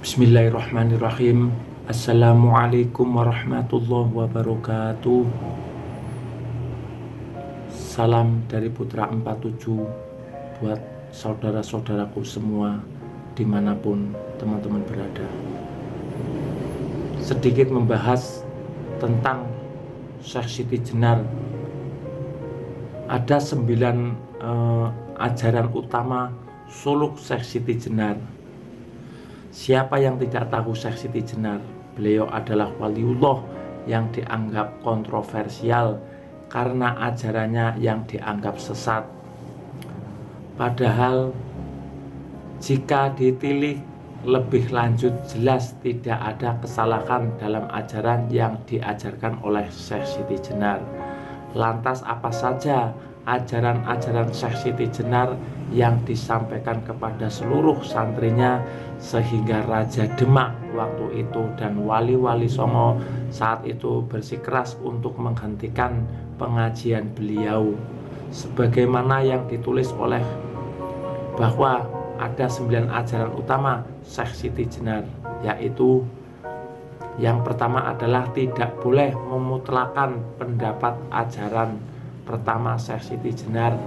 Bismillahirrahmanirrahim. Assalamualaikum warahmatullahi wabarakatuh. Salam dari Putra 47 buat saudara-saudaraku semua dimanapun teman-teman berada. Sedikit membahas tentang Syekh Siti Jenar. Ada 9 ajaran utama suluk Syekh Siti Jenar. Siapa yang tidak tahu Syekh Siti Jenar? Beliau adalah waliullah yang dianggap kontroversial karena ajarannya yang dianggap sesat. Padahal jika ditilik lebih lanjut, jelas tidak ada kesalahan dalam ajaran yang diajarkan oleh Syekh Siti Jenar. Lantas apa saja ajaran-ajaran Syekh Siti Jenar yang disampaikan kepada seluruh santrinya, sehingga Raja Demak waktu itu dan wali-wali Songo saat itu bersikeras untuk menghentikan pengajian beliau, sebagaimana yang ditulis oleh bahwa ada 9 ajaran utama Syekh Siti Jenar, yaitu yang pertama adalah tidak boleh memutlakan pendapat ajaran. Pertama, Syekh Siti Jenar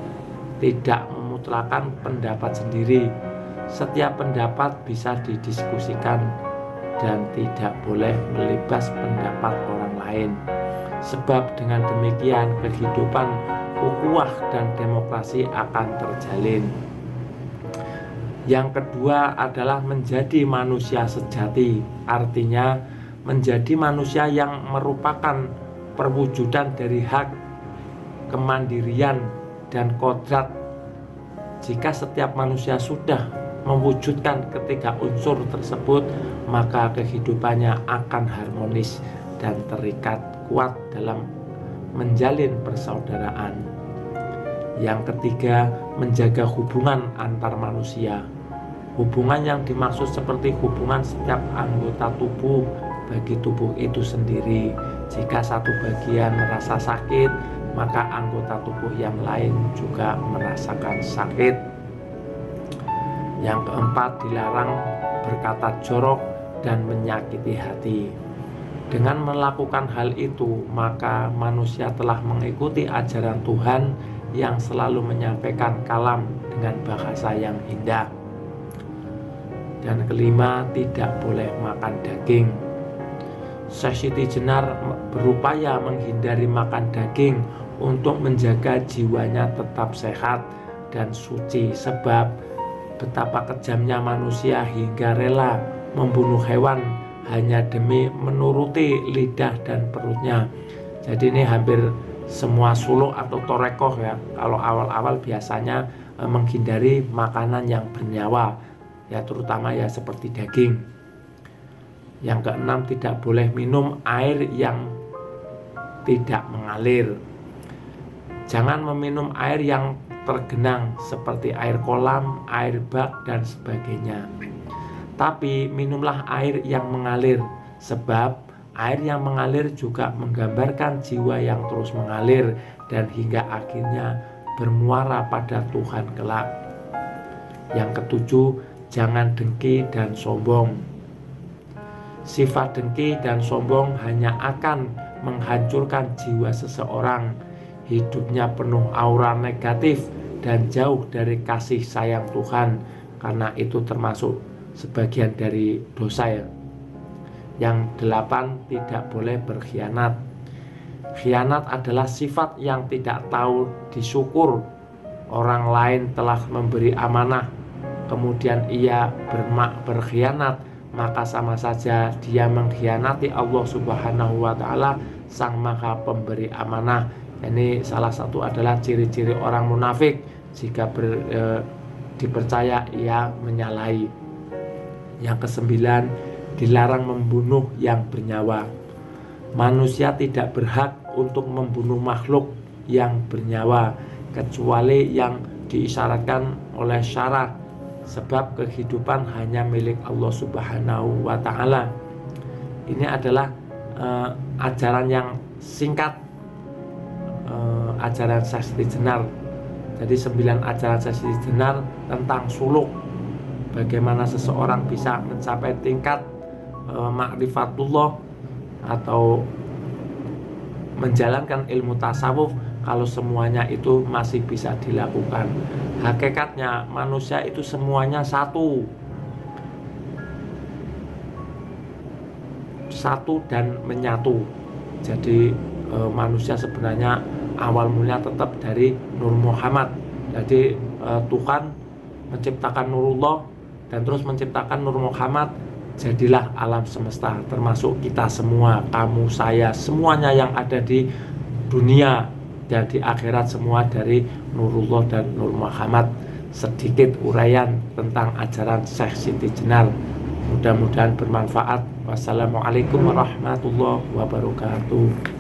tidak memutlakan pendapat sendiri. Setiap pendapat bisa didiskusikan dan tidak boleh melibas pendapat orang lain. Sebab dengan demikian kehidupan ukhuwah dan demokrasi akan terjalin. Yang kedua adalah menjadi manusia sejati, artinya menjadi manusia yang merupakan perwujudan dari hak, kemandirian, dan kodrat. Jika setiap manusia sudah mewujudkan ketiga unsur tersebut, maka kehidupannya akan harmonis dan terikat kuat dalam menjalin persaudaraan. Yang ketiga, menjaga hubungan antar manusia. Hubungan yang dimaksud seperti hubungan setiap anggota tubuh bagi tubuh itu sendiri. Jika satu bagian merasa sakit, maka anggota tubuh yang lain juga merasakan sakit. Yang keempat, dilarang berkata jorok dan menyakiti hati. Dengan melakukan hal itu, maka manusia telah mengikuti ajaran Tuhan yang selalu menyampaikan kalam dengan bahasa yang indah. Dan kelima, tidak boleh makan daging. Syekh Siti Jenar berupaya menghindari makan daging untuk menjaga jiwanya tetap sehat dan suci, sebab betapa kejamnya manusia hingga rela membunuh hewan hanya demi menuruti lidah dan perutnya. Jadi ini hampir semua suluk atau torekoh ya, kalau awal-awal biasanya menghindari makanan yang bernyawa ya, terutama ya seperti daging. Yang keenam, tidak boleh minum air yang tidak mengalir. Jangan meminum air yang tergenang seperti air kolam, air bak, dan sebagainya. Tapi minumlah air yang mengalir, sebab air yang mengalir juga menggambarkan jiwa yang terus mengalir dan hingga akhirnya bermuara pada Tuhan kelak. Yang ketujuh, jangan dengki dan sombong. Sifat dengki dan sombong hanya akan menghancurkan jiwa seseorang. Hidupnya penuh aura negatif dan jauh dari kasih sayang Tuhan, karena itu termasuk sebagian dari dosa ya. Yang delapan, tidak boleh berkhianat. Khianat adalah sifat yang tidak tahu disyukur. Orang lain telah memberi amanah, kemudian ia berkhianat, maka sama saja dia mengkhianati Allah Subhanahu wa Ta'ala, Sang Maha Pemberi amanah. Ini salah satu adalah ciri-ciri orang munafik. Jika dipercaya, ia menyalahi. Yang kesembilan, dilarang membunuh yang bernyawa. Manusia tidak berhak untuk membunuh makhluk yang bernyawa, kecuali yang diisyaratkan oleh syara, sebab kehidupan hanya milik Allah Subhanahu wa Ta'ala. Ini adalah ajaran yang singkat, ajaran Syekh Siti Jenar. Jadi 9 ajaran Syekh Siti Jenar tentang suluk bagaimana seseorang bisa mencapai tingkat ma'rifatullah atau menjalankan ilmu tasawuf kalau semuanya itu masih bisa dilakukan. Hakikatnya manusia itu semuanya satu dan menyatu. Jadi manusia sebenarnya awal mulanya tetap dari Nur Muhammad. Jadi Tuhan menciptakan Nurullah dan terus menciptakan Nur Muhammad, jadilah alam semesta, termasuk kita semua, kamu, saya, semuanya yang ada di dunia dan di akhirat semua dari Nurullah dan Nur Muhammad. Sedikit uraian tentang ajaran Syekh Siti Jenar, mudah-mudahan bermanfaat. Wassalamualaikum warahmatullahi wabarakatuh.